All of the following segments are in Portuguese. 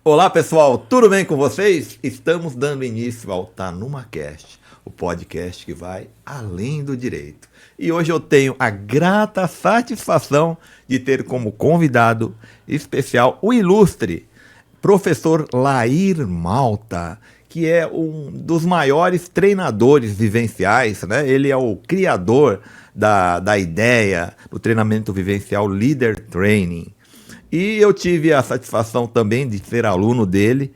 Olá pessoal, tudo bem com vocês? Estamos dando início ao TanumaCast, o podcast que vai além do direito. E hoje eu tenho a grata satisfação de ter como convidado especial o ilustre professor Lair Malta, que é um dos maiores treinadores vivenciais, né? Ele é o criador da ideia do treinamento vivencial Leader Training. E eu tive a satisfação também de ser aluno dele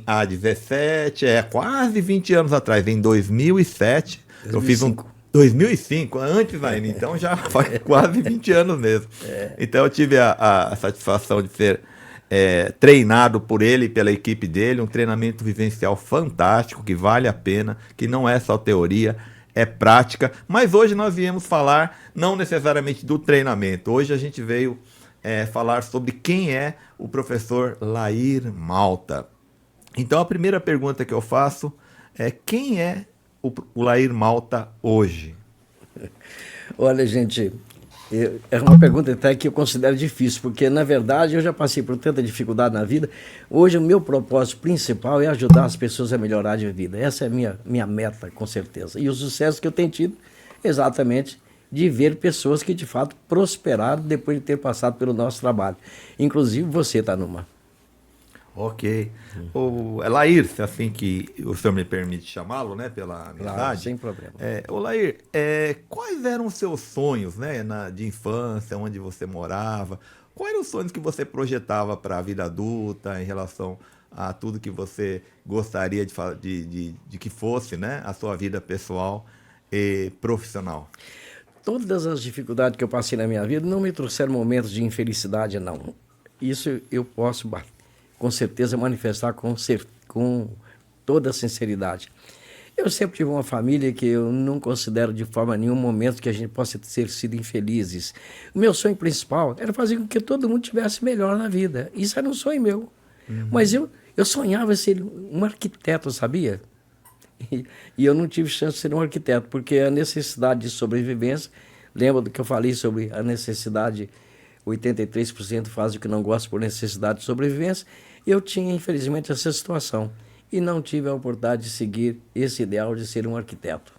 há 17, quase 20 anos atrás, em 2007. 2005. Eu fiz um 2005, antes ainda, então já faz quase 20 anos mesmo. Então eu tive a satisfação de ser treinado por ele e pela equipe dele, um treinamento vivencial fantástico, que vale a pena, que não é só teoria, é prática. Mas hoje nós viemos falar não necessariamente do treinamento, hoje a gente veio falar sobre quem é o professor Lair Malta. Então a primeira pergunta que eu faço é: quem é o Lair Malta hoje? Olha, gente, é uma pergunta até que eu considero difícil, porque na verdade eu já passei por tanta dificuldade na vida. Hoje o meu propósito principal é ajudar as pessoas a melhorar de vida. Essa é a minha meta, com certeza. E o sucesso que eu tenho tido, exatamente, de ver pessoas que de fato prosperaram depois de ter passado pelo nosso trabalho. Inclusive você, Tanuma. Ok. Lair, se assim que o senhor me permite chamá-lo, né, pela amizade. Claro, sem problema. Lair, quais eram os seus sonhos, né, de infância, onde você morava? Quais eram os sonhos que você projetava para a vida adulta em relação a tudo que você gostaria de que fosse, né, a sua vida pessoal e profissional? Todas as dificuldades que eu passei na minha vida não me trouxeram momentos de infelicidade, não. Isso eu posso, com certeza, manifestar com toda a sinceridade. Eu sempre tive uma família que eu não considero de forma nenhum momento que a gente possa ter sido infelizes. O meu sonho principal era fazer com que todo mundo tivesse melhor na vida. Isso era um sonho meu. Mas eu sonhava ser um arquiteto, sabia? E eu não tive chance de ser um arquiteto, porque a necessidade de sobrevivência, lembra do que eu falei sobre a necessidade, 83% faz o que não gosta por necessidade de sobrevivência, eu tinha, infelizmente, essa situação. E não tive a oportunidade de seguir esse ideal de ser um arquiteto.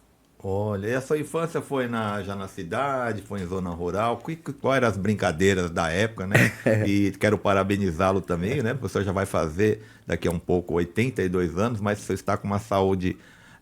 Olha, e a sua infância foi já na cidade, foi em zona rural? Quais eram as brincadeiras da época, né? E quero parabenizá-lo também, né? O professor já vai fazer daqui a um pouco 82 anos, mas você está com uma saúde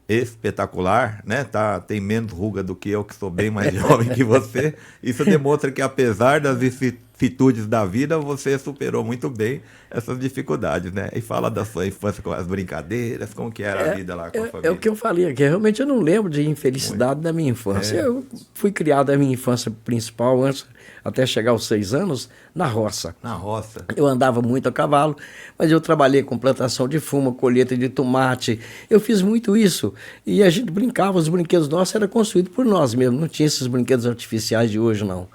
espetacular, né? Tem menos ruga do que eu, que sou bem mais jovem que você. Isso demonstra que, apesar das vicissitudes da vida, você superou muito bem essas dificuldades, né? E fala da sua infância com as brincadeiras, como que era a vida lá com a família. É o que eu falei aqui, realmente eu não lembro de infelicidade da minha infância. Eu fui criado a minha infância principal, antes, até chegar aos 6 anos, na roça. Na roça. Eu andava muito a cavalo, mas eu trabalhei com plantação de fuma, colheita de tomate. Eu fiz muito isso. E a gente brincava, os brinquedos nossos eram construídos por nós mesmos. Não tinha esses brinquedos artificiais de hoje, não.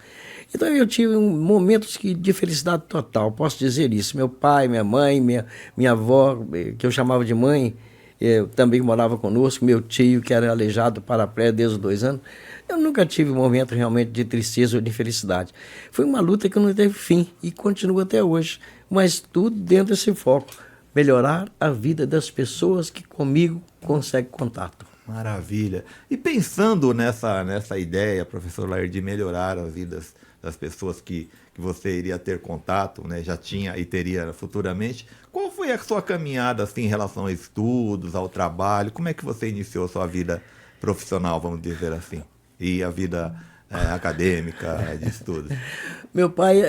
Então eu tive momentos de felicidade total, posso dizer isso. Meu pai, minha mãe, minha avó, que eu chamava de mãe, também morava conosco, meu tio, que era aleijado paraplégico desde os 2 anos. Eu nunca tive um momento realmente de tristeza ou de infelicidade. Foi uma luta que não teve fim e continua até hoje, mas tudo dentro desse foco, melhorar a vida das pessoas que comigo conseguem contato. Maravilha. E pensando nessa ideia, professor Lair, de melhorar as vidas das pessoas que você iria ter contato, né, já tinha e teria futuramente, qual foi a sua caminhada assim, em relação a estudos, ao trabalho? Como é que você iniciou a sua vida profissional, vamos dizer assim, e a vida acadêmica, de estudos? Meu pai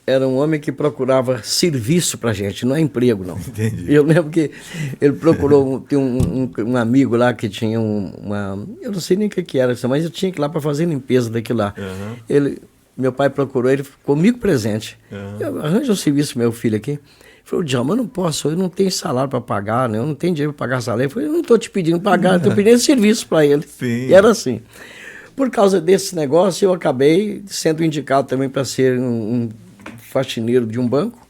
era um homem que procurava serviço pra gente, não é emprego, não. Entendi. Eu lembro que ele procurou, tem um amigo lá que tinha eu não sei nem o que era, mas eu tinha que ir lá para fazer limpeza daquilo lá. Uhum. Meu pai procurou, ele ficou comigo presente. Uhum. Eu arranjo um serviço pro meu filho aqui. Ele falou: Djalma, eu não posso, eu não tenho salário para pagar, né? Eu não tenho dinheiro para pagar salário. Eu falei: eu não estou te pedindo pagar, eu estou pedindo serviço para ele. Sim. E era assim. Por causa desse negócio, eu acabei sendo indicado também para ser um faxineiro de um banco.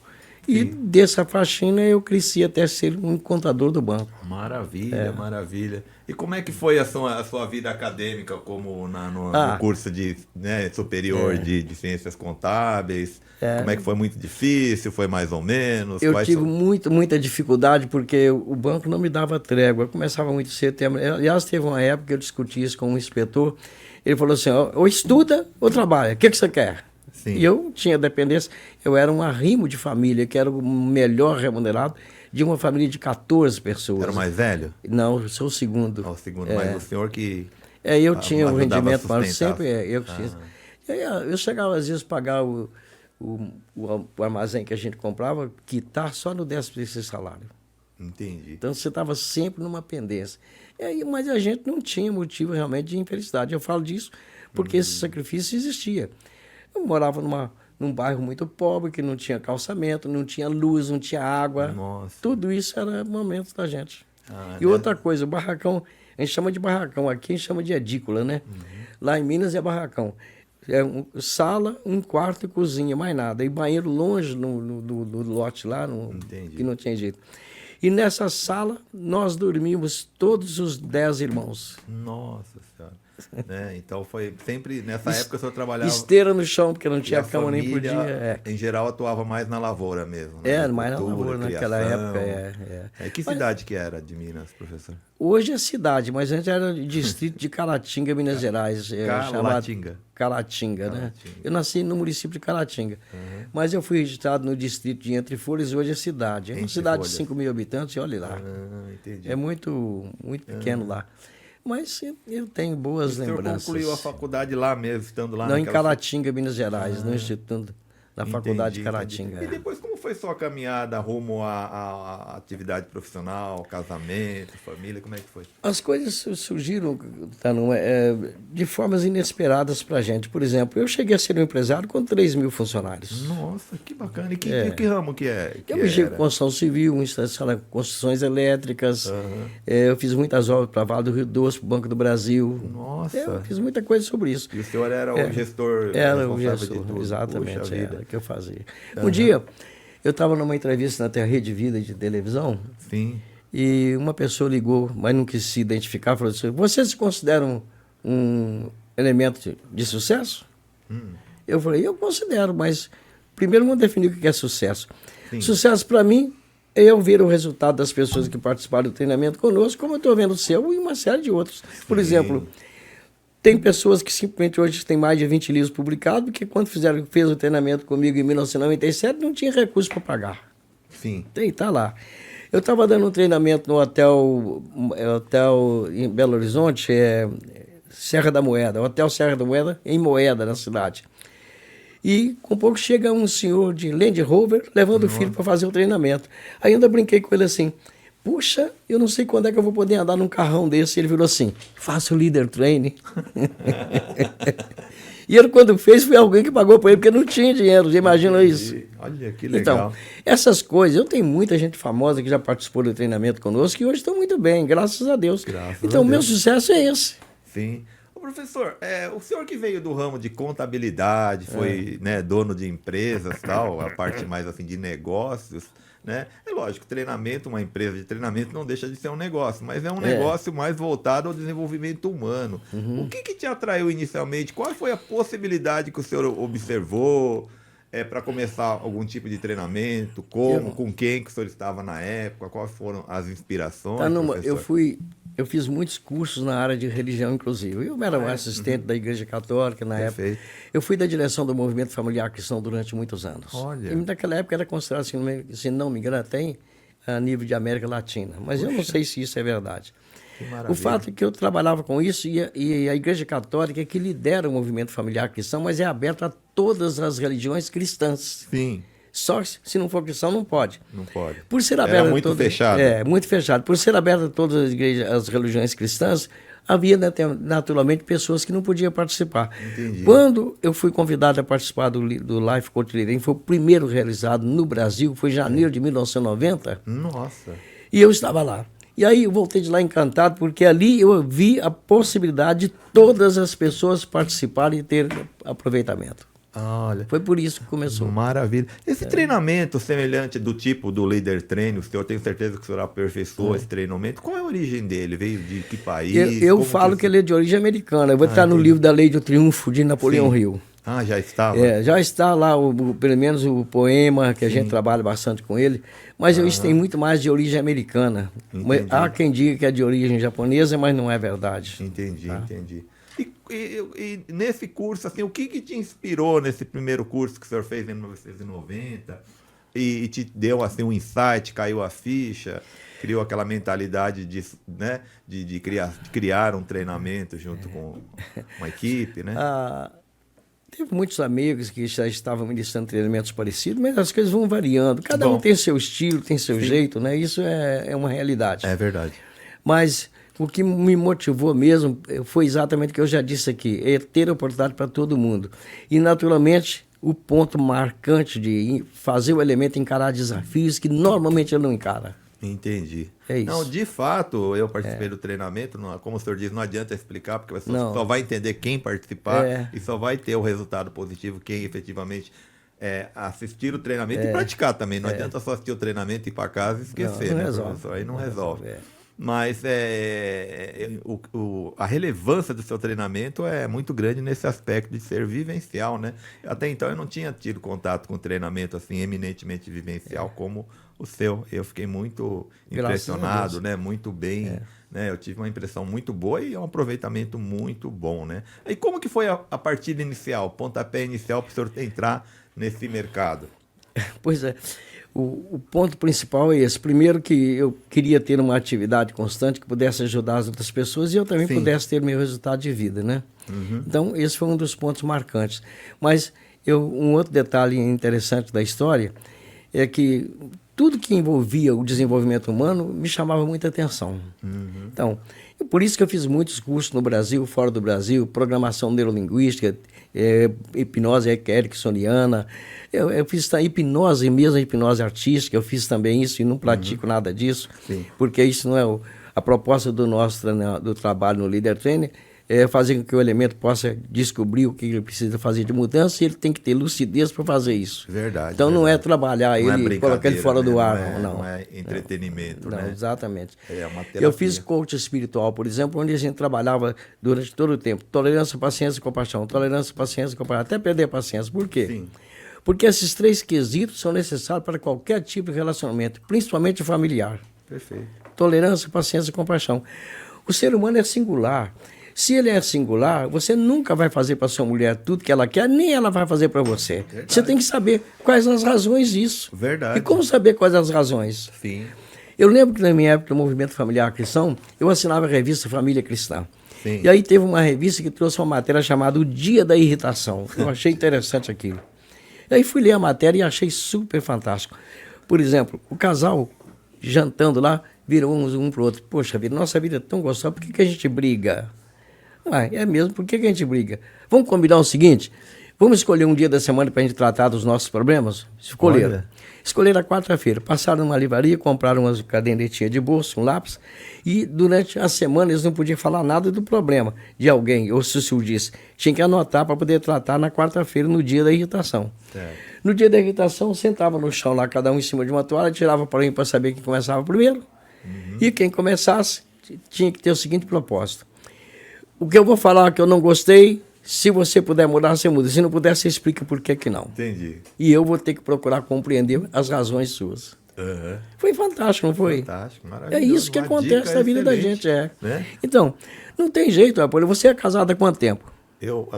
E dessa faxina eu cresci até ser um contador do banco. Maravilha, maravilha. E como é que foi a sua vida acadêmica como no curso de, né, superior de ciências contábeis? Como é que foi? Muito difícil? Foi mais ou menos? Eu tive muita dificuldade porque o banco não me dava trégua. Eu começava muito cedo. Aliás, teve uma época que eu discuti isso com um inspetor. Ele falou assim, ou estuda ou trabalha. O que você quer? Sim. E eu tinha dependência. Eu era um arrimo de família, que era o melhor remunerado de uma família de 14 pessoas. Era o mais velho? Não, eu sou o segundo. O segundo, mas o senhor que... eu tinha um rendimento, mas sempre eu chegava às vezes a pagar o armazém que a gente comprava, quitar só no 13º salário. Entendi. Então você estava sempre numa pendência. Mas a gente não tinha motivo realmente de infelicidade. Eu falo disso porque esse sacrifício existia. Eu morava num bairro muito pobre, que não tinha calçamento, não tinha luz, não tinha água. Nossa. Tudo isso era momento da gente. E outra coisa, o barracão, a gente chama de barracão, aqui a gente chama de edícula, né? Lá em Minas é barracão. Sala, um quarto e cozinha, mais nada. E banheiro longe no lote lá, que não tinha jeito. E nessa sala, nós dormimos todos os 10 irmãos. Nossa Senhora. Então foi sempre, nessa época o senhor trabalhava... Esteira no chão, porque não tinha cama nem podia. Em geral atuava mais na lavoura mesmo. Né? Mais na lavoura naquela época. Que cidade que era de Minas, professor? Hoje é cidade, mas antes era distrito de Caratinga, Minas Gerais. Caratinga, né? Eu nasci no município de Caratinga. Mas eu fui registrado no distrito de Entre Folhas e hoje é cidade. É uma cidade de 5 mil habitantes, olha lá. Entendi. É muito pequeno lá. Mas eu tenho boas lembranças. Você concluiu a faculdade lá mesmo, estando lá? Não, em Caratinga, Minas Gerais, no Instituto, na Faculdade de Caratinga. E depois, como foi sua caminhada rumo à atividade profissional, casamento, família, como é que foi? As coisas surgiram de formas inesperadas para a gente. Por exemplo, eu cheguei a ser um empresário com 3 mil funcionários. Nossa, que bacana. E que ramo que é? Eu mexi com construção civil, construções elétricas. Eu fiz muitas obras para a Vale do Rio Doce, para o Banco do Brasil. Nossa. Eu fiz muita coisa sobre isso. E o senhor era o gestor? Era o gestor, de tudo. Exatamente, era o que eu fazia. Um dia, eu estava numa entrevista na Rede Vida de televisão. Sim. E uma pessoa ligou, mas não quis se identificar, falou assim, você se considera um elemento de sucesso? Eu falei, eu considero, mas primeiro vamos definir o que é sucesso. Sim. Sucesso para mim é eu ver o resultado das pessoas que participaram do treinamento conosco, como eu estou vendo o seu e uma série de outros. Por exemplo, tem pessoas que simplesmente hoje têm mais de 20 livros publicados, porque quando fez o treinamento comigo em 1997, não tinha recurso para pagar. Sim. Tá lá. Eu estava dando um treinamento no hotel em Belo Horizonte, Serra da Moeda, Hotel Serra da Moeda, em Moeda, na cidade. E com pouco chega um senhor de Land Rover levando o filho para fazer o treinamento. Aí ainda brinquei com ele assim, puxa, eu não sei quando é que eu vou poder andar num carrão desse. Ele virou assim, faça o leader training. E ele, quando fez, foi alguém que pagou para ele, porque não tinha dinheiro, você imagina isso? Olha, que legal. Então, essas coisas, eu tenho muita gente famosa que já participou do treinamento conosco e hoje estão muito bem, graças a Deus. Então, o meu sucesso é esse. Sim. Ô, professor, o senhor que veio do ramo de contabilidade, foi dono de empresas, tal, a parte mais assim de negócios, né? É lógico, treinamento, uma empresa de treinamento não deixa de ser um negócio, mas é um negócio mais voltado ao desenvolvimento humano. O que te atraiu inicialmente? Qual foi a possibilidade que o senhor observou para começar algum tipo de treinamento? Com quem que o senhor estava na época? Quais foram as inspirações? Eu fiz muitos cursos na área de religião, inclusive. Eu era um assistente da Igreja Católica na época. Eu fui da direção do Movimento Familiar Cristão durante muitos anos. Olha. E naquela época era considerado, se não me engano, até a nível de América Latina. Mas eu não sei se isso é verdade. O fato é que eu trabalhava com isso e a Igreja Católica é que lidera o Movimento Familiar Cristão, mas é aberto a todas as religiões cristãs. Sim. Só se não for cristão, não pode. Não pode. Por ser aberto Era muito fechado. Muito fechado. Por ser aberto a todas as religiões cristãs, havia naturalmente pessoas que não podiam participar. Entendi. Quando eu fui convidado a participar do Life Coach Leader, foi o primeiro realizado no Brasil, foi em janeiro de 1990. Nossa. E eu estava lá. E aí eu voltei de lá encantado, porque ali eu vi a possibilidade de todas as pessoas participarem e ter aproveitamento. Olha, Foi por isso que começou. maravilha. Esse treinamento semelhante do tipo do Leader Training, eu tenho certeza que o senhor aperfeiçoou esse treinamento. Qual é a origem dele? Veio de que país? Eu Como falo que ele é de origem americana. Eu vou estar no livro da Lei do Triunfo de Napoleão Hill. Ah, já estava? Já está lá, pelo menos o poema, que a gente trabalha bastante com ele, mas isso tem muito mais de origem americana. Entendi. Há quem diga que é de origem japonesa, mas não é verdade. Entendi, entendi. E nesse curso, assim, o que te inspirou nesse primeiro curso que o senhor fez em 1990 e te deu assim um insight, caiu a ficha, criou aquela mentalidade de criar um treinamento junto com uma equipe, né? Teve muitos amigos que já estavam ministrando treinamentos parecidos, mas as coisas vão variando. Cada um tem seu estilo, tem seu jeito, né? Isso é uma realidade. É verdade. Mas o que me motivou mesmo foi exatamente o que eu já disse aqui, é ter oportunidade para todo mundo. E, naturalmente, o ponto marcante de fazer o elemento encarar desafios que normalmente ele não encara. Entendi. É isso. Não, de fato, eu participei do treinamento, como o senhor diz, não adianta explicar, porque você só vai entender quem participar e só vai ter o resultado positivo quem efetivamente assistir o treinamento e praticar também. Não adianta só assistir o treinamento e ir para casa e esquecer, não né, resolve. professor? Aí não resolve. Mas a relevância do seu treinamento é muito grande nesse aspecto de ser vivencial, né? Até então eu não tinha tido contato com treinamento assim eminentemente vivencial como o seu. Eu fiquei muito impressionado, né? Muito bem, né? Eu tive uma impressão muito boa e um aproveitamento muito bom, né? E como que foi a partida inicial, pontapé inicial para o senhor entrar nesse mercado? Pois é. O ponto principal é esse. Primeiro que eu queria ter uma atividade constante que pudesse ajudar as outras pessoas e eu também pudesse ter meu resultado de vida, né? Então, esse foi um dos pontos marcantes. Mas um outro detalhe interessante da história é que tudo que envolvia o desenvolvimento humano me chamava muita atenção. Então, por isso que eu fiz muitos cursos no Brasil, fora do Brasil, programação neurolinguística, hipnose ericksoniana. Eu fiz hipnose mesmo, hipnose artística, eu fiz também isso e não pratico nada disso, porque isso não é a proposta do trabalho no Leader Training, é fazer com que o elemento possa descobrir o que ele precisa fazer de mudança e ele tem que ter lucidez para fazer isso. Verdade. Então não é trabalhar ele e colocar ele fora do ar, não. Não é entretenimento, não, né? Exatamente. É uma terapia. Eu fiz coach espiritual, por exemplo, onde a gente trabalhava durante todo o tempo. Tolerância, paciência e compaixão. Tolerância, paciência e compaixão. Até perder a paciência. Por quê? Sim. Porque esses três quesitos são necessários para qualquer tipo de relacionamento, principalmente familiar. Perfeito. Tolerância, paciência e compaixão. O ser humano é singular. Se ele é singular, você nunca vai fazer para sua mulher tudo que ela quer, nem ela vai fazer para você. Verdade. Você tem que saber quais as razões disso. Verdade. E como saber quais as razões? Sim. Eu lembro que na minha época, no Movimento Familiar Cristão, eu assinava a revista Família Cristã. Sim. E aí teve uma revista que trouxe uma matéria chamada O Dia da Irritação. Eu achei interessante aquilo. E aí fui ler a matéria e achei super fantástico. Por exemplo, o casal jantando lá, virou um para o outro. Poxa vida, nossa vida é tão gostosa, por que a gente briga? É mesmo, por que a gente briga? Vamos combinar o seguinte, vamos escolher um dia da semana para a gente tratar dos nossos problemas? Escolheram a quarta-feira, passaram numa livraria, compraram uma cadernetinha de bolso, um lápis, e durante a semana eles não podiam falar nada do problema de alguém, ou se o disse, tinha que anotar para poder tratar na quarta-feira, no dia da irritação. No dia da irritação, sentava no chão lá, cada um em cima de uma toalha, tirava para mim para saber quem começava primeiro, e quem começasse tinha que ter o seguinte propósito. O que eu vou falar que eu não gostei, se você puder mudar, você muda. Se não puder, você explica por que não. Entendi. E eu vou ter que procurar compreender as razões suas. Foi fantástico, não foi? Fantástico, maravilhoso. É isso que acontece na vida da gente, né? Então, não tem jeito, Apolo. Você é casado há quanto tempo? Eu,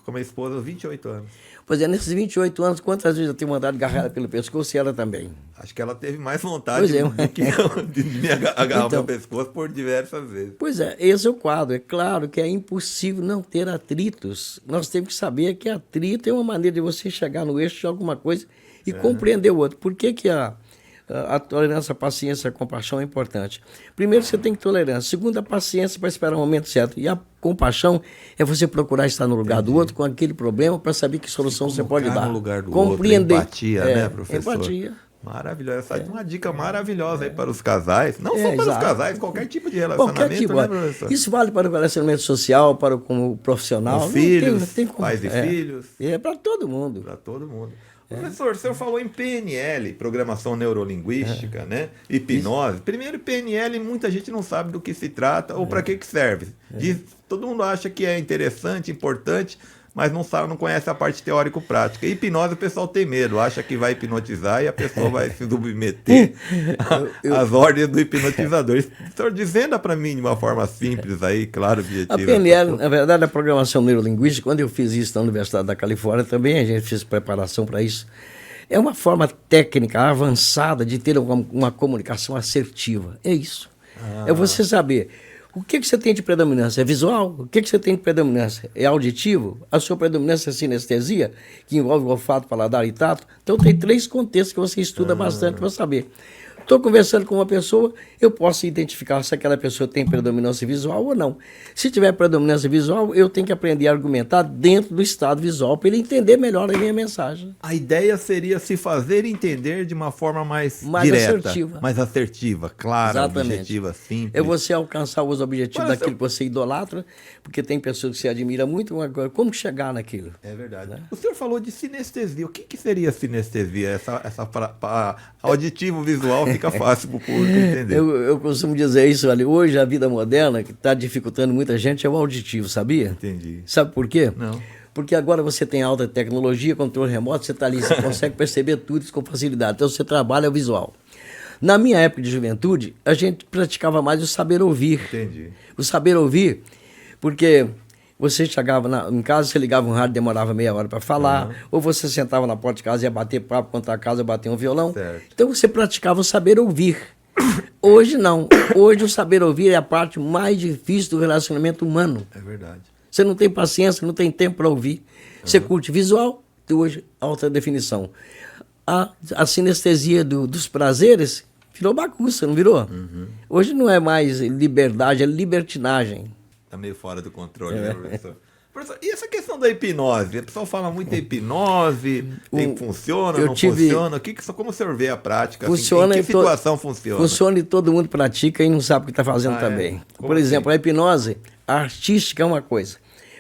com minha esposa, 28 anos. Pois é, nesses 28 anos, quantas vezes eu tenho mandado agarrar ela pelo pescoço e ela também? Acho que ela teve mais vontade de me agarrar meu pescoço por diversas vezes. Pois é, esse é o quadro. É claro que é impossível não ter atritos. Nós temos que saber que atrito é uma maneira de você chegar no eixo de alguma coisa e compreender o outro. Por que a tolerância, a paciência, a compaixão é importante? Primeiro, você tem que tolerância. Segundo, a paciência para esperar o momento certo. E a compaixão é você procurar estar no lugar do outro com aquele problema para saber que solução você pode dar. No lugar do compreender. Outro, empatia, né, professor? Empatia. Maravilhoso. Essa é uma dica maravilhosa aí para os casais. Não só para os exato. casais, qualquer tipo de Qualquer relacionamento, tipo. né, professor? Isso vale para o relacionamento social, para o como profissional. Com Não filhos, não tem como. pais e filhos. É para todo mundo. Para todo mundo. Professor, o senhor falou em PNL, Programação Neurolinguística, né? Hipnose. Primeiro, PNL, muita gente não sabe do que se trata ou para que serve. Todo mundo acha que é interessante, importante, mas não sabe, não conhece a parte teórico-prática. Hipnose, o pessoal tem medo, acha que vai hipnotizar e a pessoa vai se submeter às ordens do hipnotizador. O senhor desvenda para mim de uma forma simples aí, claro, objetiva. A PNL, na verdade, a Programação Neurolinguística, quando eu fiz isso na Universidade da Califórnia também, a gente fez preparação para isso, é uma forma técnica avançada de ter uma comunicação assertiva. É isso. É você saber o que você tem de predominância. É visual? O que você tem de predominância? É auditivo? A sua predominância é sinestesia, que envolve olfato, paladar e tato? Então tem 3 contextos que você estuda bastante para saber. Estou conversando com uma pessoa, eu posso identificar se aquela pessoa tem predominância visual ou não. Se tiver predominância visual, eu tenho que aprender a argumentar dentro do estado visual para ele entender melhor a minha mensagem. A ideia seria se fazer entender de uma forma mais direta, mais assertiva, clara, exatamente, objetiva, simples. É você alcançar os objetivos daquilo que você idolatra, porque tem pessoas que você admira muito, agora como chegar naquilo? É verdade. Né? O senhor falou de sinestesia. O que seria sinestesia? Auditivo, visual, fica fácil para o público entender. Eu costumo dizer isso, olha, hoje a vida moderna, que está dificultando muita gente, é o auditivo, sabia? Entendi. Sabe por quê? Não. Porque agora você tem alta tecnologia, controle remoto, você está ali, você consegue perceber tudo isso com facilidade. Então você trabalha o visual. Na minha época de juventude, a gente praticava mais o saber ouvir. Entendi. O saber ouvir, porque você chegava em casa, você ligava um rádio, demorava meia hora para falar, ou você sentava na porta de casa e ia bater papo, contar a casa, bater um violão. Certo. Então você praticava o saber ouvir. Hoje não. Hoje o saber ouvir é a parte mais difícil do relacionamento humano. É verdade. Você não tem paciência, não tem tempo para ouvir. Você curte visual, hoje alta definição. A sinestesia dos prazeres virou bagunça, não virou? Hoje não é mais liberdade, é libertinagem. Está meio fora do controle, né, professor? Professor, e essa questão da hipnose? O pessoal fala muito da hipnose, funciona, não funciona? Como o senhor vê a prática? Funciona, em que situação funciona? Funciona e todo mundo pratica e não sabe o que está fazendo também. Por exemplo, a hipnose, a artística é uma coisa.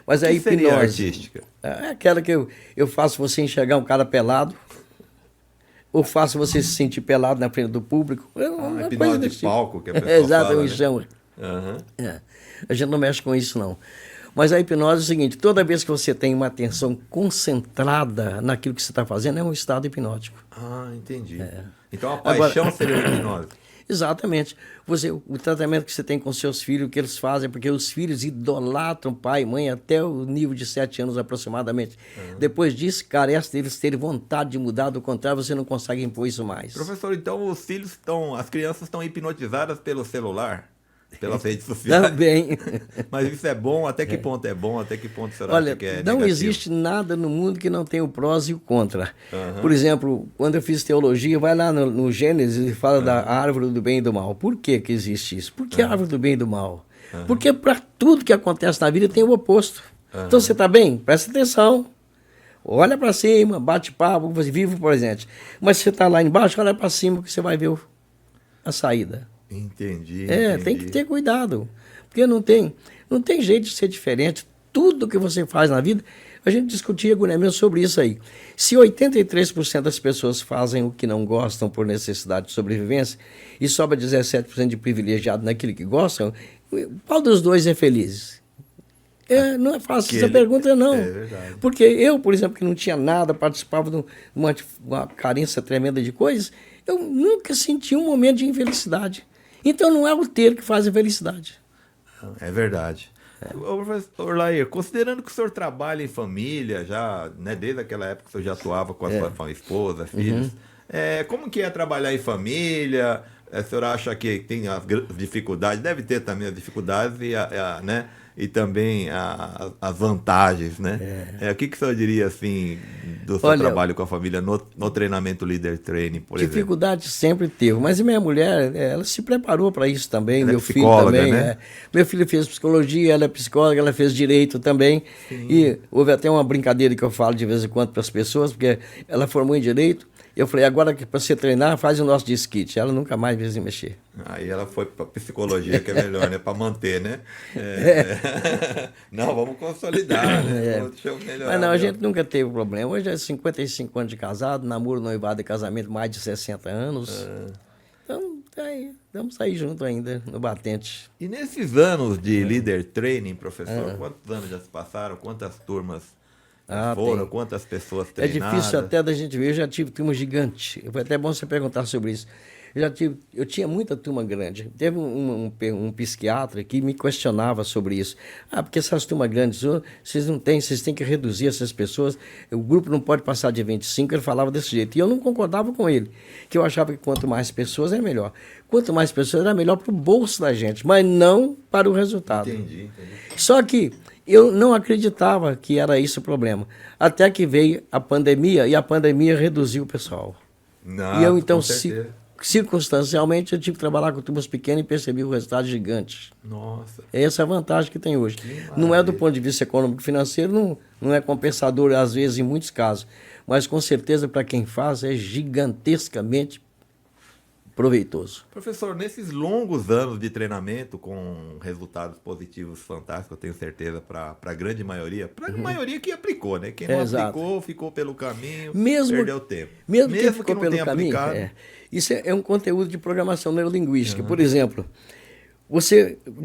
Mas a hipnose seria artística? É aquela que eu faço você enxergar um cara pelado, ou faço você se sentir pelado na frente do público. A hipnose de palco que a pessoa exatamente, fala, né? Chama. A gente não mexe com isso, não. Mas a hipnose é o seguinte, toda vez que você tem uma atenção concentrada naquilo que você está fazendo, é um estado hipnótico. Entendi. Então a paixão seria a hipnose. Exatamente. O tratamento que você tem com seus filhos, o que eles fazem, porque os filhos idolatram pai e mãe até o nível de 7 anos aproximadamente. Depois disso, carece deles terem vontade de mudar, do contrário, você não consegue impor isso mais. Professor, então as crianças estão hipnotizadas pelo celular? Pelas redes sociais. Também. Mas isso é bom? Até que ponto é bom? Até que ponto será que é não negativo? existe nada no mundo que não tenha o prós e o contra. Por exemplo, quando eu fiz teologia, vai lá no Gênesis e fala da árvore do bem e do mal. Por que existe isso? Por que a árvore do bem e do mal? Porque para tudo que acontece na vida tem o oposto. Então você está bem? Presta atenção. Olha para cima, bate papo, vive o presente. Mas se você está lá embaixo, olha para cima que você vai ver a saída. Entendi. Tem que ter cuidado, porque não tem jeito de ser diferente. Tudo que você faz na vida, a gente discutia, Guilherme, sobre isso aí. Se 83% das pessoas fazem o que não gostam por necessidade de sobrevivência e sobra 17% de privilegiado naquilo que gostam, qual dos dois é feliz? Não é fácil essa pergunta, não. É verdade. Porque eu, por exemplo, que não tinha nada, participava de uma carência tremenda de coisas, eu nunca senti um momento de infelicidade. Então não é o ter que faz a felicidade. É verdade. Professor Lair, considerando que o senhor trabalha em família, já, né, desde aquela época que o senhor já atuava com a sua esposa, filhos, como que é trabalhar em família? O senhor acha que tem as dificuldades? Deve ter também as dificuldades né? E também as vantagens, né? O que o senhor diria, assim, do seu trabalho com a família no treinamento Leader Training, por exemplo? Dificuldade sempre teve, mas minha mulher, ela se preparou para isso também, ela meu filho também. Né? Meu filho fez psicologia, ela é psicóloga, ela fez direito também. Sim. E houve até uma brincadeira que eu falo de vez em quando para as pessoas, porque ela formou em direito, Eu falei, agora que para você treinar, faz o nosso disquite. Ela nunca mais veio mexer. Aí ela foi para psicologia, que é melhor, né? Para manter, né? Não, vamos consolidar, né? Deixa eu melhorar. Mas não, a gente nunca teve problema. Hoje é 55 anos de casado, namoro, noivado e casamento, mais de 60 anos. Então, tá aí, vamos sair junto ainda, no batente. E nesses anos de líder training, professor, quantos anos já se passaram? Quantas turmas foram? Quantas pessoas É treinadas? difícil até da gente ver. Eu já tive turma gigante. Foi até bom você perguntar sobre isso. Eu tinha muita turma grande. Teve um psiquiatra que me questionava sobre isso. Porque essas turmas grandes, vocês têm que reduzir essas pessoas. O grupo não pode passar de 25. Ele falava desse jeito. E eu não concordava com ele. Que eu achava que quanto mais pessoas é melhor. Quanto mais pessoas era melhor para o bolso da gente, mas não para o resultado. Entendi. Só que eu não acreditava que era isso o problema. Até que veio a pandemia, e a pandemia reduziu o pessoal. Não, e eu, então, com certeza. circunstancialmente, eu tive que trabalhar com turmas pequenas e percebi o resultado gigante. Nossa. Essa é a vantagem que tem hoje. Não é do ponto de vista econômico e financeiro, não é compensador, às vezes, em muitos casos. Mas, com certeza, para quem faz, é gigantescamente proveitoso. Professor, nesses longos anos de treinamento com resultados positivos fantásticos, eu tenho certeza, para a grande maioria, para a maioria que aplicou, né? Quem não aplicou, ficou pelo caminho, perdeu tempo. Mesmo quem ficou pelo caminho, isso é um conteúdo de programação neurolinguística. Por exemplo, o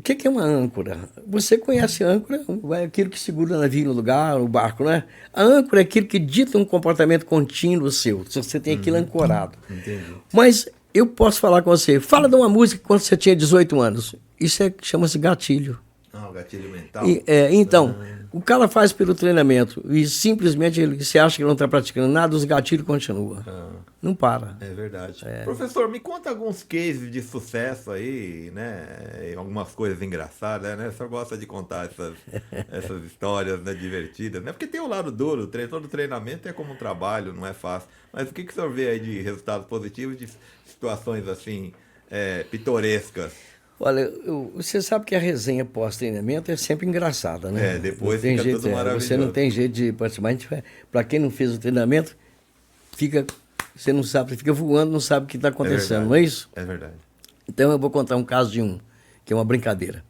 que é uma âncora? Você conhece a âncora, é aquilo que segura o navio no lugar, o barco, não é? A âncora é aquilo que dita um comportamento contínuo seu, você tem aquilo ancorado. Entendi. Mas eu posso falar com você, fala de uma música quando você tinha 18 anos. Isso chama-se gatilho. O gatilho mental. Então, o cara faz pelo treinamento e simplesmente você acha que não está praticando nada, os gatilhos continuam. Não para. É verdade. Professor, me conta alguns cases de sucesso aí, né? Algumas coisas engraçadas, né? O senhor gosta de contar essas histórias, né, divertidas, né? Porque tem o lado duro, todo treinamento é como um trabalho, não é fácil. Mas o que o senhor vê aí de resultados positivos, de situações assim, pitorescas? Olha, você sabe que a resenha pós-treinamento é sempre engraçada, né? Depois fica tudo maravilhoso. Você não tem jeito de participar. Para quem não fez o treinamento, você não sabe, fica voando, não sabe o que está acontecendo, não é isso? É verdade. Então eu vou contar um caso que é uma brincadeira.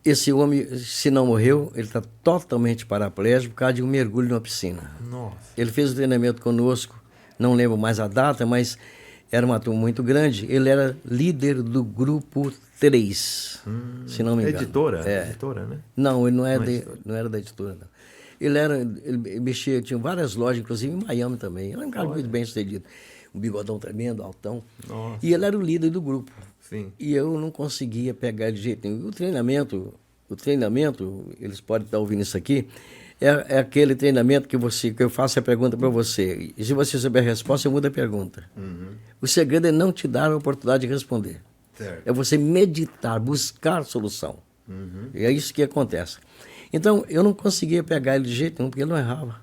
Esse homem, se não morreu, ele está totalmente paraplégico por causa de um mergulho numa piscina. Nossa. Ele fez o treinamento conosco, não lembro mais a data, mas era uma turma muito grande. Ele era líder do grupo 3, se não me engano. Editora, né? Não, ele não era da editora, não. Ele mexia, tinha várias lojas, inclusive em Miami também. Ele era um cara muito bem sucedido. Um bigodão tremendo, altão. Nossa. E ele era o líder do grupo. Sim. E eu não conseguia pegar de jeito nenhum. O treinamento, eles podem estar ouvindo isso aqui, é aquele treinamento que eu faço a pergunta para você. E se você souber a resposta, eu mudo a pergunta. O segredo é não te dar a oportunidade de responder. Certo. É você meditar, buscar solução. E é isso que acontece. Então, eu não conseguia pegar ele de jeito nenhum, porque ele não errava.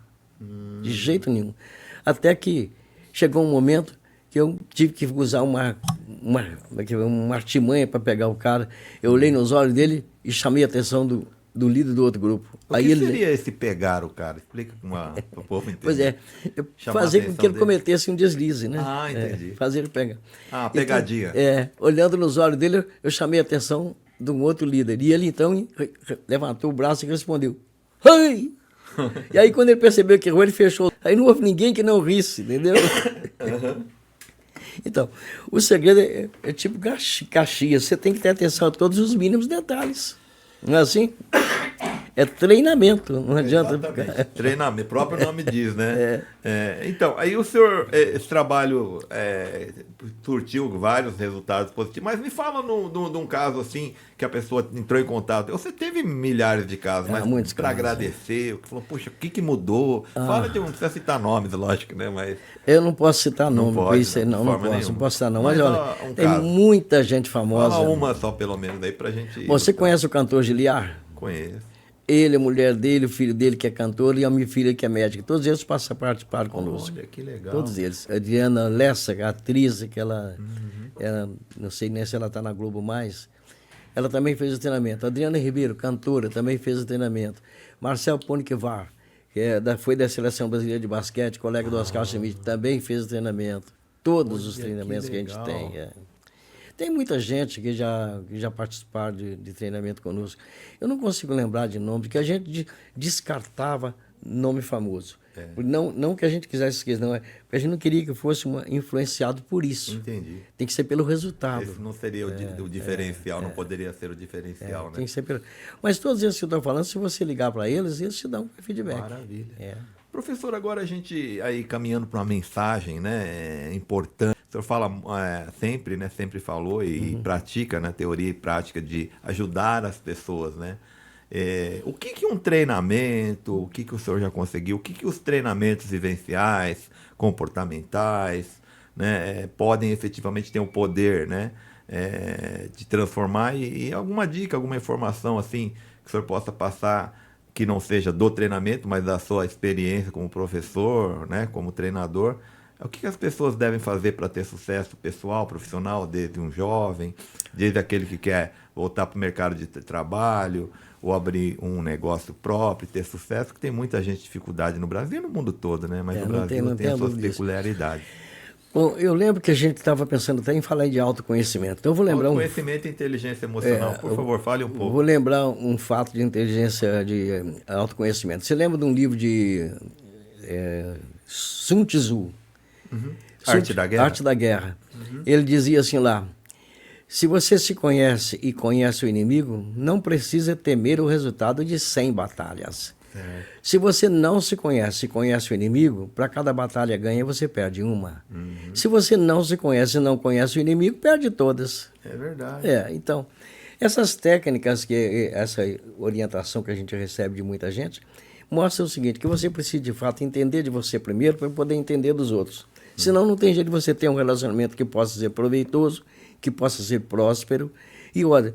De jeito nenhum. Até que chegou um momento que eu tive que usar uma artimanha para pegar o cara. Eu olhei nos olhos dele e chamei a atenção do líder do outro grupo. O que seria esse pegar o cara? Explica para o povo entender. Pois é, fazer com que ele cometesse um deslize, né? Entendi. Fazer ele pegar. Pegadinha. Então, olhando nos olhos dele, eu chamei a atenção de um outro líder. E ele, então, levantou o braço e respondeu, "Ai!" E aí, quando ele percebeu que errou, ele fechou. Aí não houve ninguém que não risse, entendeu? Então, o segredo é tipo Caxias. Você tem que ter atenção a todos os mínimos detalhes. Não é assim? É treinamento, não adianta. Treinamento, o próprio nome diz, né? Então, aí o senhor, esse trabalho surtiu vários resultados positivos, mas me fala de um caso assim, que a pessoa entrou em contato. Você teve milhares de casos, mas para agradecer, falou, poxa, o que mudou? Fala não precisa citar nomes, lógico, né? Mas eu não posso citar nome, não posso citar não. Mas olha, tem muita gente famosa. Fala uma só, pelo menos, aí pra gente... Você conhece o cantor Giliar? Conheço. Ele, a mulher dele, o filho dele que é cantor e a minha filha que é médica. Todos eles participaram conosco. Olha, que legal. Todos eles. A Adriana Lessa, a atriz, que ela não sei nem se ela está na Globo mais, ela também fez o treinamento. Adriana Ribeiro, cantora, também fez o treinamento. Marcel Poniquevar, foi da Seleção Brasileira de Basquete, colega do Oscar Schmidt, também fez o treinamento. Todos os treinamentos que a gente tem. Tem muita gente que já participaram de treinamento conosco. Eu não consigo lembrar de nome, porque a gente descartava nome famoso. Não que a gente quisesse esquecer, não. Porque a gente não queria que fosse influenciado por isso. Entendi. Tem que ser pelo resultado. Esse não seria o diferencial, não poderia ser o diferencial, né? Tem que ser pelo... Mas todos esses que eu estou falando, se você ligar para eles te dão um feedback. Maravilha. Professor, agora a gente aí caminhando para uma mensagem, né, importante. O senhor fala sempre, né, sempre falou e pratica, né, teoria e prática de ajudar as pessoas, né? O que um treinamento, o que o senhor já conseguiu, o que os treinamentos vivenciais, comportamentais, né, podem efetivamente ter o poder, né, de transformar e alguma dica, alguma informação assim que o senhor possa passar que não seja do treinamento, mas da sua experiência como professor, né, como treinador. O que as pessoas devem fazer para ter sucesso pessoal, profissional, desde um jovem, desde aquele que quer voltar para o mercado de trabalho, ou abrir um negócio próprio, ter sucesso, que tem muita gente dificuldade no Brasil e no mundo todo, né? Mas no Brasil tem as suas peculiaridades. Bom, eu lembro que a gente estava pensando até em falar de autoconhecimento. Então eu vou lembrar autoconhecimento e inteligência emocional. Por favor, fale um pouco. Vou lembrar um fato de inteligência, de autoconhecimento. Você lembra de um livro de Sun Tzu? Arte da Guerra? Arte da Guerra. Ele dizia assim lá: se você se conhece e conhece o inimigo, não precisa temer o resultado de 100 batalhas. Se você não se conhece e conhece o inimigo, para cada batalha ganha, você perde uma. Se você não se conhece e não conhece o inimigo, perde todas. É verdade. Então, essas técnicas, essa orientação que a gente recebe de muita gente, mostra o seguinte, que você precisa, de fato, entender de você primeiro para poder entender dos outros. Senão, não tem jeito de você ter um relacionamento que possa ser proveitoso, que possa ser próspero. E olha,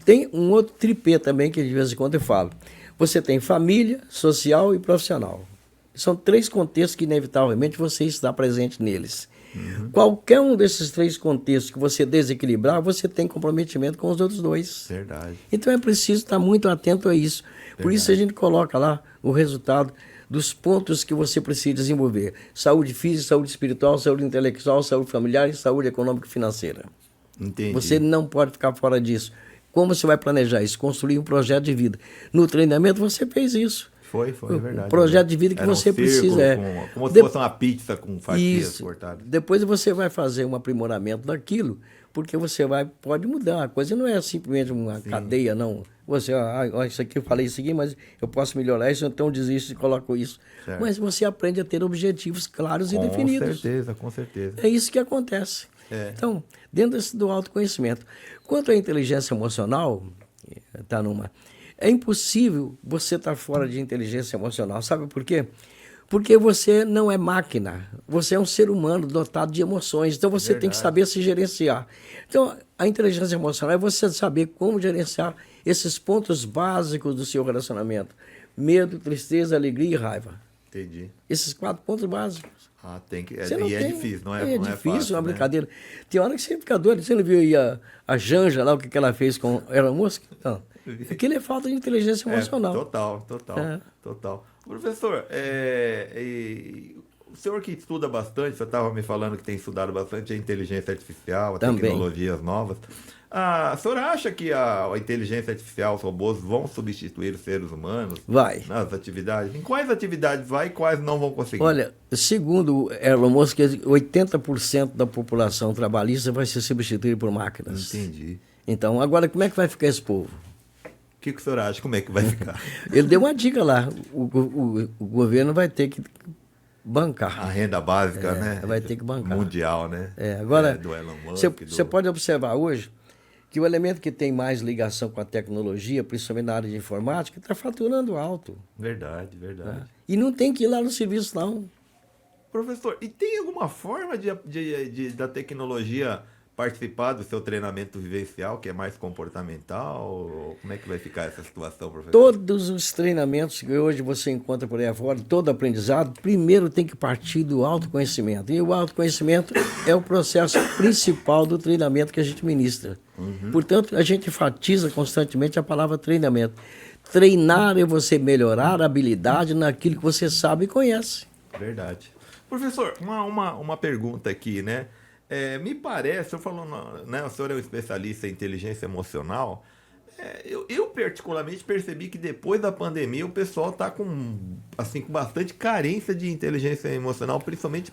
tem um outro tripé também que de vez em quando eu falo. Você tem família, social e profissional. São 3 contextos que, inevitavelmente, você está presente neles. Qualquer um desses 3 contextos que você desequilibrar, você tem comprometimento com os outros 2. Verdade. Então é preciso estar muito atento a isso. Por isso a gente coloca lá o resultado dos pontos que você precisa desenvolver. Saúde física, saúde espiritual, saúde intelectual, saúde familiar e saúde econômica e financeira. Entendi. Você não pode ficar fora disso. Como você vai planejar isso? Construir um projeto de vida. No treinamento você fez isso. Foi verdade. Um projeto de vida que você precisa. Como se fosse uma pizza com fatias cortadas. Depois você vai fazer um aprimoramento daquilo, porque você pode mudar. A coisa não é simplesmente uma cadeia, não. Você, isso aqui eu falei isso aqui, mas eu posso melhorar isso, então desisto e coloco isso. Certo. Mas você aprende a ter objetivos claros e definidos. Com certeza. É isso que acontece. Então, dentro do autoconhecimento. Quanto à inteligência emocional, é impossível você estar fora de inteligência emocional. Sabe por quê? Porque você não é máquina. Você é um ser humano dotado de emoções. Então, você tem que saber se gerenciar. Então, a inteligência emocional é você saber como gerenciar esses pontos básicos do seu relacionamento. Medo, tristeza, alegria e raiva. Entendi. Esses 4 pontos básicos. Tem que... é difícil, não é? É difícil, é uma brincadeira. Tem hora que você fica doido. Você não viu aí a Janja lá, o que ela fez com Elon Musk? Não. Aquilo é falta de inteligência emocional. Total. Professor, o senhor que estuda bastante, você estava me falando que tem estudado bastante a inteligência artificial, tecnologias novas. O senhor acha que a inteligência artificial, os robôs, vão substituir os seres humanos? Vai. Nas atividades? Em quais atividades vai e quais não vão conseguir? Olha, segundo Elon Musk, 80% da população trabalhista vai ser substituída por máquinas. Entendi. Então, agora, como é que vai ficar esse povo? O que o senhor acha? Como é que vai ficar? Ele deu uma dica lá. O governo vai ter que bancar. A renda básica, né? Vai ter que bancar. Mundial, né? Agora, do Elon Musk. Você pode observar hoje que o elemento que tem mais ligação com a tecnologia, principalmente na área de informática, está faturando alto. Verdade. E não tem que ir lá no serviço, não. Professor, e tem alguma forma da tecnologia participar do seu treinamento vivencial, que é mais comportamental? Como é que vai ficar essa situação, professor? Todos os treinamentos que hoje você encontra por aí afora, todo aprendizado, primeiro tem que partir do autoconhecimento. E o autoconhecimento é o processo principal do treinamento que a gente ministra. Portanto, a gente enfatiza constantemente a palavra treinamento. Treinar é você melhorar a habilidade naquilo que você sabe e conhece. Verdade. Professor, uma pergunta aqui, né? Me parece, eu falando, né? O senhor é um especialista em inteligência emocional. Eu particularmente percebi que depois da pandemia o pessoal está com bastante carência de inteligência emocional, principalmente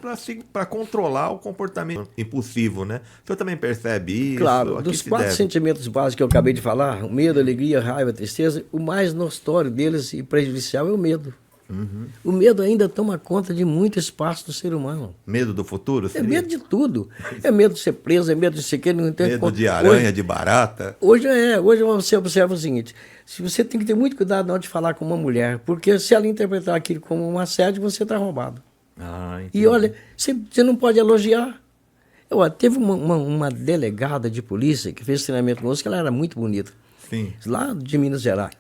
para controlar o comportamento impulsivo, né? O senhor também percebe isso? Claro, dos 4 sentimentos básicos que eu acabei de falar, o medo, a alegria, a raiva, a tristeza, o mais notório deles e prejudicial é o medo. Uhum. O medo ainda toma conta de muito espaço do ser humano. Medo do futuro? É medo de tudo. É medo de ser preso, é medo de ser que não tem medo de aranha, de barata. Hoje você observa o seguinte: se você tem que ter muito cuidado na hora de falar com uma mulher, porque se ela interpretar aquilo como um assédio, você está roubado. E olha, você não pode elogiar. Teve uma delegada de polícia que fez treinamento conosco, que ela era muito bonita. Sim. Lá de Minas Gerais.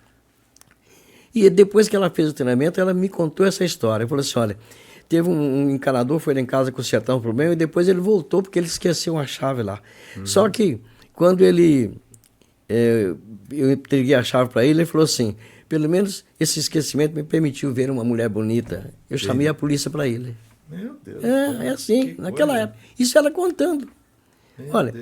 E depois que ela fez o treinamento, ela me contou essa história. Falou assim, olha, teve um encanador, foi lá em casa consertar um problema, e depois ele voltou porque ele esqueceu uma chave lá. Só que, quando eu entreguei a chave para ele falou assim, pelo menos esse esquecimento me permitiu ver uma mulher bonita. Eu chamei a polícia para ele. Meu Deus. É assim, naquela época. Isso ela contando. Olha,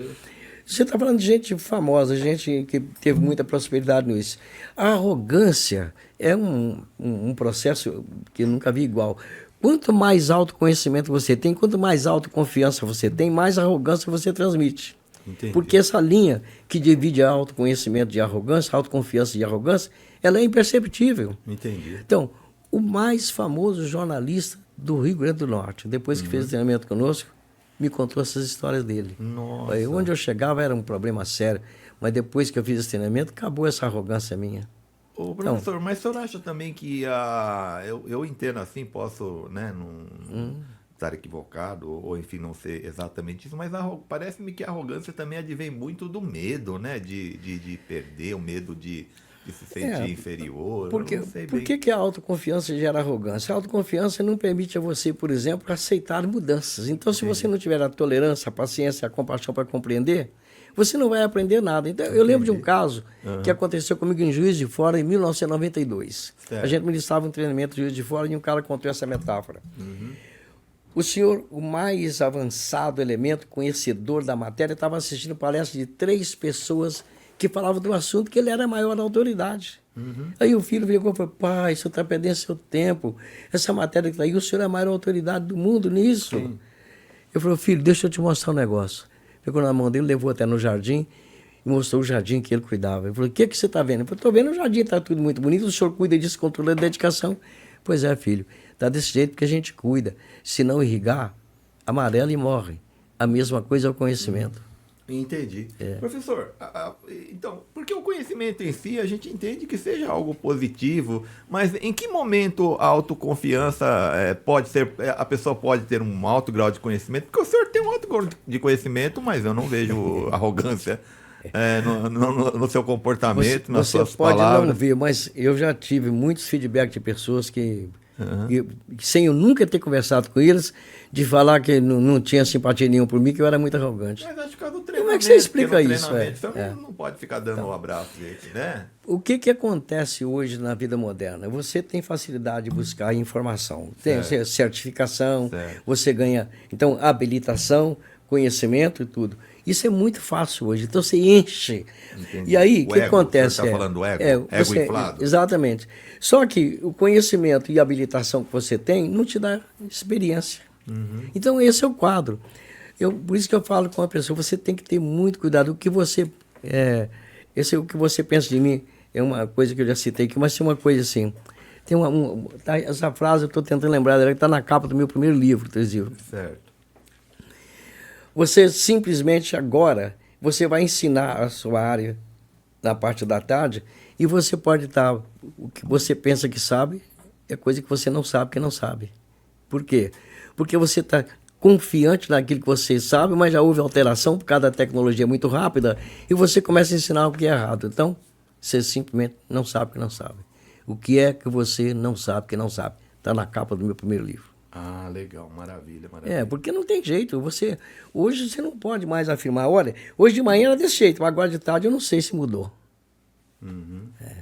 você está falando de gente famosa, gente que teve muita prosperidade nisso. A arrogância é um processo que eu nunca vi igual. Quanto mais autoconhecimento você tem, quanto mais autoconfiança você tem, mais arrogância você transmite. Entendi. Porque essa linha que divide autoconhecimento de arrogância, autoconfiança de arrogância, ela é imperceptível. Entendi. Então, o mais famoso jornalista do Rio Grande do Norte, depois que fez o treinamento conosco, me contou essas histórias dele. Nossa. Aí, onde eu chegava era um problema sério, mas depois que eu fiz esse treinamento, acabou essa arrogância minha. Ô, professor, então, mas o senhor acha também que eu entendo assim, posso, né, não estar equivocado, ou enfim, não ser exatamente isso, mas parece-me que a arrogância também advém muito do medo, né, de perder, o medo de se sentir inferior. Por que a autoconfiança gera arrogância? A autoconfiança não permite a você, por exemplo, aceitar mudanças. Então, se você não tiver a tolerância, a paciência, a compaixão para compreender, você não vai aprender nada. Então, eu lembro de um caso que aconteceu comigo em Juiz de Fora, em 1992. Certo. A gente ministrava um treinamento de Juiz de Fora e um cara contou essa metáfora. O senhor, o mais avançado elemento, conhecedor da matéria, estava assistindo palestra de 3 pessoas que falavam do assunto que ele era a maior autoridade. Aí o filho veio e falou, pai, o senhor está perdendo seu tempo. Essa matéria que está aí, o senhor é a maior autoridade do mundo nisso. Sim. Eu falei, filho, deixa eu te mostrar um negócio. Pegou na mão dele, levou até no jardim e mostrou o jardim que ele cuidava. Eu falei, o que você está vendo? Eu falei, estou vendo o jardim, está tudo muito bonito, o senhor cuida disso, controla a dedicação. Pois é, filho, está desse jeito que a gente cuida. Se não irrigar, amarela e morre. A mesma coisa é o conhecimento. Entendi. Professor, então, porque o conhecimento em si, a gente entende que seja algo positivo, mas em que momento a autoconfiança pode ser, a pessoa pode ter um alto grau de conhecimento? Porque o senhor tem um alto grau de conhecimento, mas eu não vejo arrogância no seu comportamento, nas suas palavras. Você pode não ver, mas eu já tive muitos feedbacks de pessoas que sem eu nunca ter conversado com eles, de falar que não tinha simpatia nenhuma por mim, que eu era muito arrogante. Mas acho que é do treinamento. Como é que você explica isso? Você não pode ficar dando um abraço, gente, né? O que acontece hoje na vida moderna? Você tem facilidade de buscar informação, tem certificação, você ganha, então, habilitação, conhecimento e tudo. Isso é muito fácil hoje, então você enche. Entendi. E aí, o que acontece? Você está falando do ego? Ego inflado? Exatamente. Só que o conhecimento e a habilitação que você tem não te dá experiência. Então, esse é o quadro. Por isso que eu falo com a pessoa, você tem que ter muito cuidado. O que você o que você pensa de mim é uma coisa que eu já citei aqui, mas tem uma coisa assim. Tem essa frase, eu estou tentando lembrar dela, que está na capa do meu primeiro livro, Tesílio. Certo. Você simplesmente agora, você vai ensinar a sua área na parte da tarde e você pode estar, o que você pensa que sabe, é coisa que você não sabe que não sabe. Por quê? Porque você está confiante naquilo que você sabe, mas já houve alteração por causa da tecnologia muito rápida e você começa a ensinar o que é errado. Então, você simplesmente não sabe que não sabe. O que é que você não sabe que não sabe? Está na capa do meu primeiro livro. Ah, legal, maravilha, maravilha. Porque não tem jeito. Hoje você não pode mais afirmar, olha, hoje de manhã era desse jeito, mas agora de tarde eu não sei se mudou.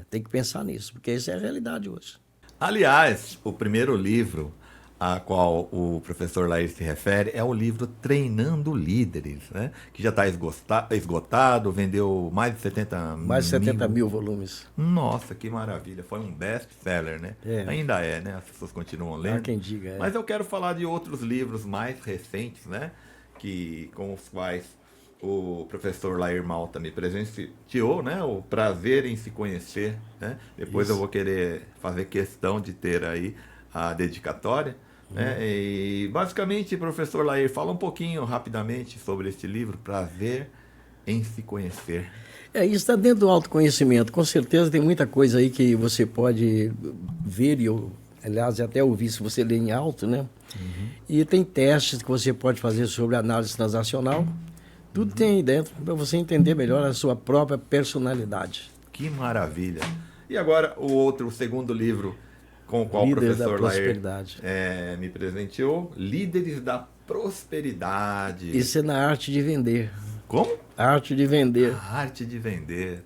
Tem que pensar nisso, porque isso é a realidade hoje. Aliás, o primeiro livro a qual o professor Lair se refere é o livro Treinando Líderes, né? Que já está esgotado, vendeu mais de 70 Mais de 70 mil volumes. Nossa, que maravilha. Foi um best-seller, né? É. Ainda é, né? As pessoas continuam lendo. Há quem diga, é. Mas eu quero falar de outros livros mais recentes, né? Com os quais o professor Lair Malta me presenteou, né? O Prazer em Se Conhecer, né? Depois Isso. eu vou querer fazer questão de ter aí a dedicatória. Né? E basicamente, professor Lair, fala um pouquinho rapidamente sobre este livro, Prazer em Se Conhecer. Isso está dentro do autoconhecimento. Com certeza tem muita coisa aí que você pode ver, aliás, até ouvir se você ler em alto, né? E tem testes que você pode fazer sobre análise transacional. Tudo tem aí dentro para você entender melhor a sua própria personalidade. Que maravilha! E agora o segundo livro com o qual Líderes o professor Lair me presenteou, Líderes da Prosperidade. Isso é na arte de vender. Como? A arte de vender. A arte de vender.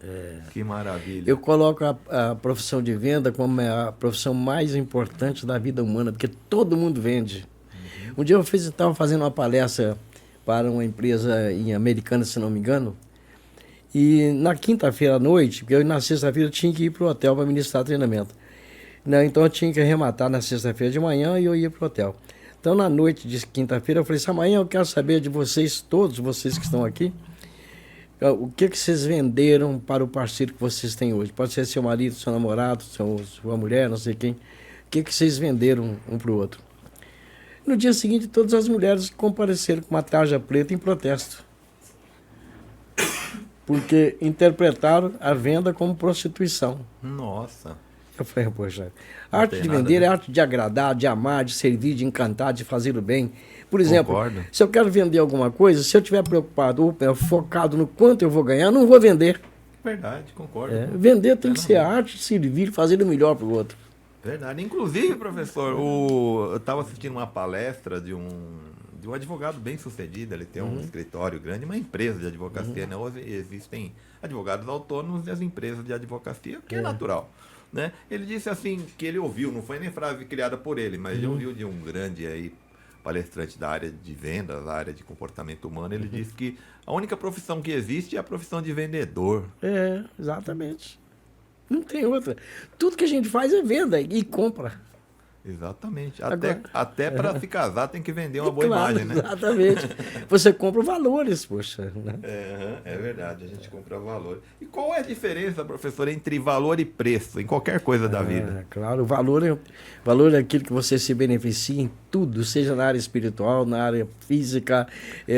Que maravilha. Eu coloco a profissão de venda como a profissão mais importante da vida humana, porque todo mundo vende. Um dia eu estava fazendo uma palestra para uma empresa em Americana, se não me engano, e na quinta-feira à noite, porque eu na sexta-feira tinha que ir para o hotel para ministrar treinamento. Então eu tinha que arrematar na sexta-feira de manhã e eu ia para o hotel. Então na noite de quinta-feira eu falei assim, amanhã eu quero saber de vocês, todos vocês que estão aqui, o que vocês venderam para o parceiro que vocês têm hoje. Pode ser seu marido, seu namorado, sua mulher, não sei quem. O que vocês venderam um para o outro. No dia seguinte, todas as mulheres compareceram com uma tarja preta em protesto. Porque interpretaram a venda como prostituição. Nossa. Eu falei, poxa, a arte de vender é a arte de agradar, de amar, de servir, de encantar, de fazer o bem. Por exemplo, Concordo. Se eu quero vender alguma coisa, se eu estiver preocupado ou focado no quanto eu vou ganhar, não vou vender. Verdade, concordo. Vender tem que ser a arte de servir, fazer o melhor para o outro. Verdade. Inclusive, professor, eu estava assistindo uma palestra de um advogado bem sucedido. Ele tem um escritório grande, uma empresa de advocacia. Né? Hoje existem advogados autônomos e as empresas de advocacia, que é natural. Né? Ele disse assim, que ele ouviu, não foi nem frase criada por ele, mas ele ouviu de um grande aí, palestrante da área de vendas, da área de comportamento humano. Ele disse que a única profissão que existe é a profissão de vendedor. Exatamente. Não tem outra. Tudo que a gente faz é venda e compra. Exatamente. Agora, Até para se casar tem que vender uma boa imagem, né? Exatamente. Você compra valores, poxa. Né? É verdade, a gente compra valor. E qual é a diferença, professor, entre valor e preço, em qualquer coisa da vida? Claro, o valor é aquilo que você se beneficia em tudo, seja na área espiritual, na área física,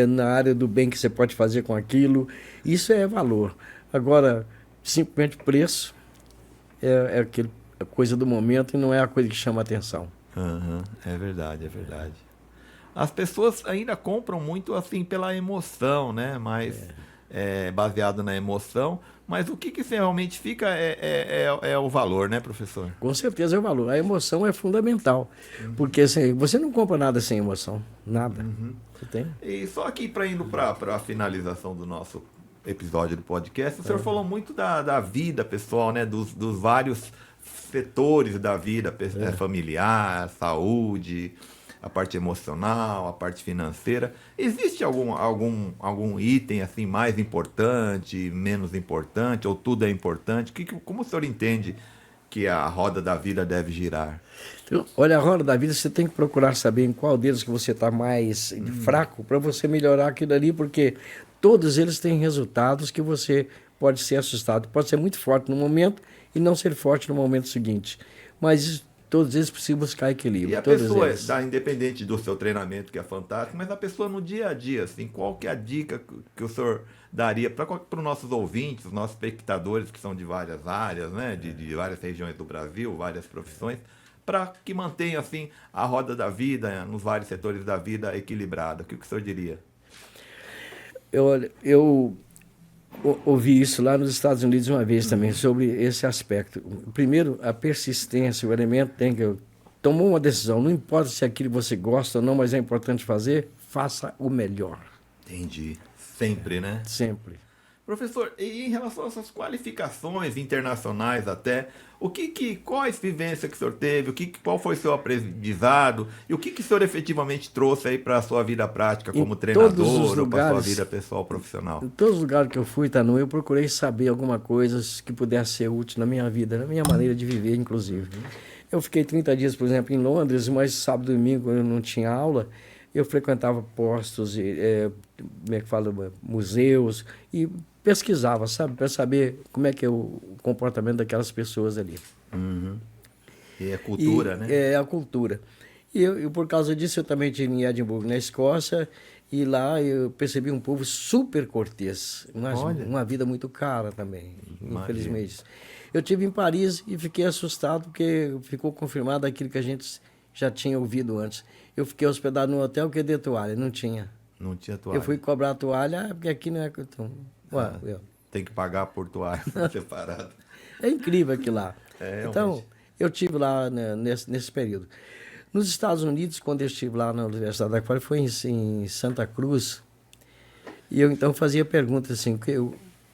na área do bem que você pode fazer com aquilo. Isso é valor. Agora, simplesmente preço é aquele a coisa do momento e não é a coisa que chama a atenção. É verdade, é verdade. As pessoas ainda compram muito assim pela emoção, né? Mas baseado na emoção. Mas o que realmente fica é o valor, né, professor? Com certeza é o valor. A emoção é fundamental. Porque assim, você não compra nada sem emoção. Nada. Você tem? E só aqui indo para a finalização do nosso episódio do podcast, o senhor falou muito da vida pessoal, né? Dos vários setores da vida familiar, saúde, a parte emocional, a parte financeira. Existe algum item assim mais importante, menos importante, ou tudo é importante? Como o senhor entende que a roda da vida deve girar? Então, olha, a roda da vida você tem que procurar saber em qual deles que você está mais fraco para você melhorar aquilo ali, porque todos eles têm resultados que você pode ser assustado. Pode ser muito forte no momento e não ser forte no momento seguinte. Mas todos eles precisam buscar equilíbrio. E a pessoa está independente do seu treinamento, que é fantástico, mas a pessoa no dia a dia, assim, qual que é a dica que o senhor daria para os nossos ouvintes, os nossos espectadores que são de várias áreas, né, de várias regiões do Brasil, várias profissões, para que mantenha assim a roda da vida, nos vários setores da vida equilibrada? O que o senhor diria? Eu ouvi isso lá nos Estados Unidos uma vez também, sobre esse aspecto. Primeiro, a persistência, o elemento tem que... Tomou uma decisão, não importa se aquilo você gosta ou não, mas é importante fazer, faça o melhor. Entendi. Sempre, né? Sempre. Professor, e em relação às suas qualificações internacionais até, quais vivências que o senhor teve, qual foi o seu aprendizado e o que o senhor efetivamente trouxe aí para a sua vida prática como treinador ou para a sua vida pessoal profissional? Em todos os lugares que eu fui, Tanu, eu procurei saber alguma coisa que pudesse ser útil na minha vida, na minha maneira de viver, inclusive. Eu fiquei 30 dias, por exemplo, em Londres, mas sábado e domingo eu não tinha aula. Eu frequentava postos, como é que fala, museus, e pesquisava, sabe, para saber como é que é o comportamento daquelas pessoas ali. Uhum. E a cultura, né? É a cultura. E por causa disso, eu também estive em Edimburgo, na Escócia, e lá eu percebi um povo super cortês, mas uma vida muito cara também, infelizmente. Eu estive em Paris e fiquei assustado porque ficou confirmado aquilo que a gente já tinha ouvido antes. Eu fiquei hospedado num hotel que deu toalha, não tinha. Não tinha toalha. Eu fui cobrar a toalha, porque aqui não é... Então, tem que pagar por toalha separado. É incrível aquilo lá. Então, realmente. eu estive lá, né, nesse período. Nos Estados Unidos, quando eu estive lá na Universidade da Califórnia, foi em Santa Cruz, e eu então fazia perguntas assim,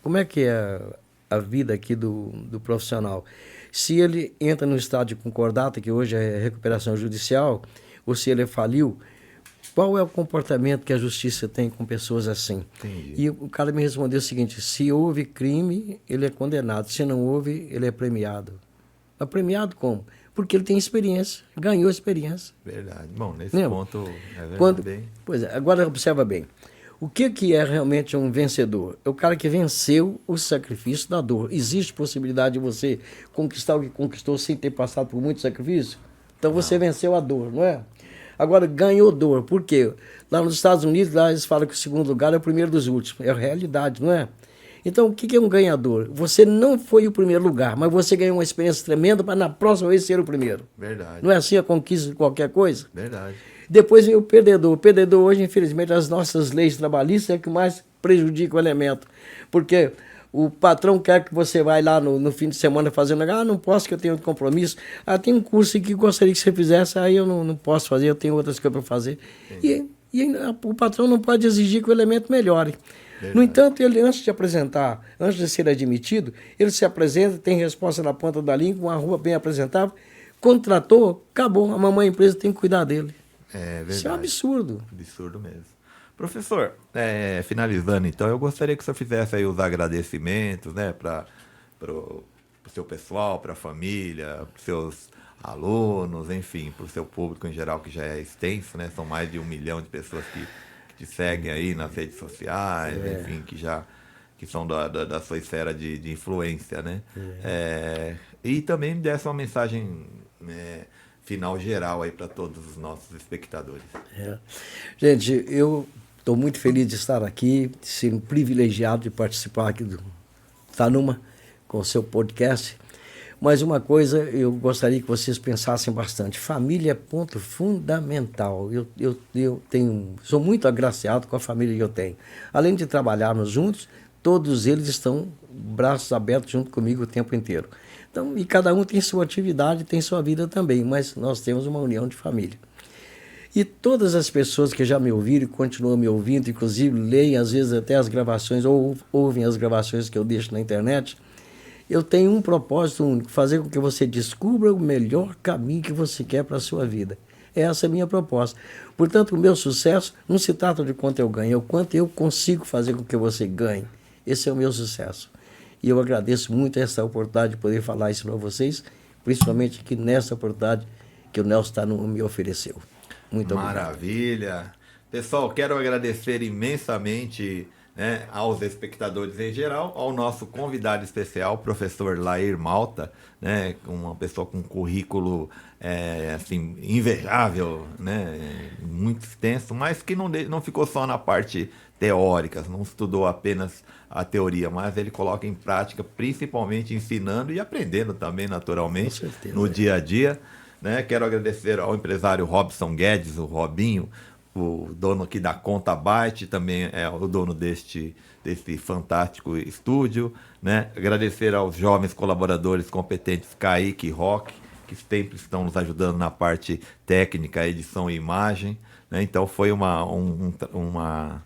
como é que é a vida aqui do profissional? Se ele entra no estado de concordata, que hoje é recuperação judicial, ou se ele faliu, qual é o comportamento que a justiça tem com pessoas assim? Entendi. E o cara me respondeu o seguinte: se houve crime, ele é condenado. Se não houve, ele é premiado. Mas premiado como? Porque ele tem experiência, ganhou experiência. Verdade. Bom, nesse ponto é verdade. Pois é, agora observa bem. O que é realmente um vencedor? É o cara que venceu o sacrifício da dor. Existe possibilidade de você conquistar o que conquistou sem ter passado por muito sacrifício? Então você venceu a dor, não é? Agora, ganhou dor. Por quê? Lá nos Estados Unidos, lá eles falam que o segundo lugar é o primeiro dos últimos. É a realidade, não é? Então, o que é um ganhador? Você não foi o primeiro lugar, mas você ganhou uma experiência tremenda para na próxima vez ser o primeiro. Verdade. Não é assim a conquista de qualquer coisa? Verdade. Depois vem o perdedor. O perdedor hoje, infelizmente, as nossas leis trabalhistas é que mais prejudica o elemento. Porque o patrão quer que você vá lá no fim de semana fazendo, não posso que eu tenho outro compromisso. Que tem um curso aqui que gostaria que você fizesse, aí eu não posso fazer, eu tenho outras coisas para fazer. E o patrão não pode exigir que o elemento melhore. Verdade. No entanto, ele antes de ser admitido, ele se apresenta, tem resposta na ponta da língua, uma rua bem apresentável, contratou, acabou, a mamãe empresa tem que cuidar dele. É verdade. Isso é um absurdo. Absurdo mesmo. Professor, finalizando então, eu gostaria que o senhor fizesse aí os agradecimentos, né, para o seu pessoal, para a família, para os seus alunos, enfim, para o seu público em geral, que já é extenso, né? São mais de 1 milhão de pessoas que te seguem aí nas redes sociais, enfim, que são da sua esfera de influência, né? E também me desse uma mensagem final geral aí para todos os nossos espectadores. Gente, eu estou muito feliz de estar aqui, de ser um privilegiado de participar aqui do Tanuma com o seu podcast. Mas uma coisa eu gostaria que vocês pensassem bastante. Família é ponto fundamental. Eu sou muito agraciado com a família que eu tenho. Além de trabalharmos juntos, todos eles estão braços abertos junto comigo o tempo inteiro. Então, e cada um tem sua atividade, tem sua vida também, mas nós temos uma união de família. E todas as pessoas que já me ouviram e continuam me ouvindo, inclusive leem às vezes até as gravações ou ouvem as gravações que eu deixo na internet, eu tenho um propósito único: fazer com que você descubra o melhor caminho que você quer para a sua vida. Essa é a minha proposta. Portanto, o meu sucesso não se trata de quanto eu ganho, é o quanto eu consigo fazer com que você ganhe. Esse é o meu sucesso. E eu agradeço muito essa oportunidade de poder falar isso para vocês, principalmente aqui nessa oportunidade que o Nelson Tanuma me ofereceu. Muito obrigado. Maravilha. Pessoal, quero agradecer imensamente, né, aos espectadores em geral, ao nosso convidado especial, professor Lair Malta, né, uma pessoa com um currículo assim, invejável, né, muito extenso, mas que não ficou só na parte teórica, não estudou apenas a teoria, mas ele coloca em prática, principalmente ensinando e aprendendo também, naturalmente, no dia a dia. Né? Quero agradecer ao empresário Robson Guedes, o Robinho, o dono aqui da Conta Byte, também é o dono deste fantástico estúdio. Né? Agradecer aos jovens colaboradores competentes Kaique e Roque, que sempre estão nos ajudando na parte técnica, edição e imagem. Né? Então foi uma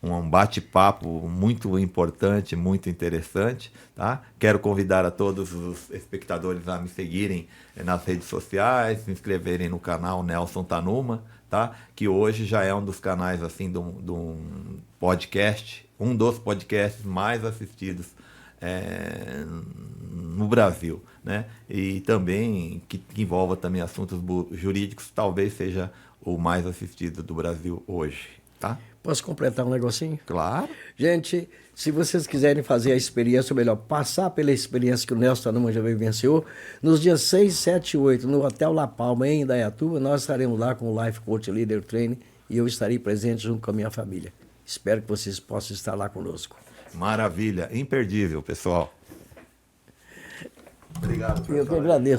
um bate-papo muito importante, muito interessante, tá? Quero convidar a todos os espectadores a me seguirem nas redes sociais, se inscreverem no canal Nelson Tanuma, tá? Que hoje já é um dos canais assim de um podcast, um dos podcasts mais assistidos no Brasil, né? E também que envolva também assuntos jurídicos, talvez seja o mais assistido do Brasil hoje, tá? Posso completar um negocinho? Claro. Gente, se vocês quiserem fazer a experiência, ou melhor, passar pela experiência que o Nelson Tanuma já vivenciou, nos dias 6, 7 e 8, no Hotel La Palma, em Indaiatuba, nós estaremos lá com o Life Coach Leader Training e eu estarei presente junto com a minha família. Espero que vocês possam estar lá conosco. Maravilha, imperdível, pessoal. Obrigado. Eu que agradeço.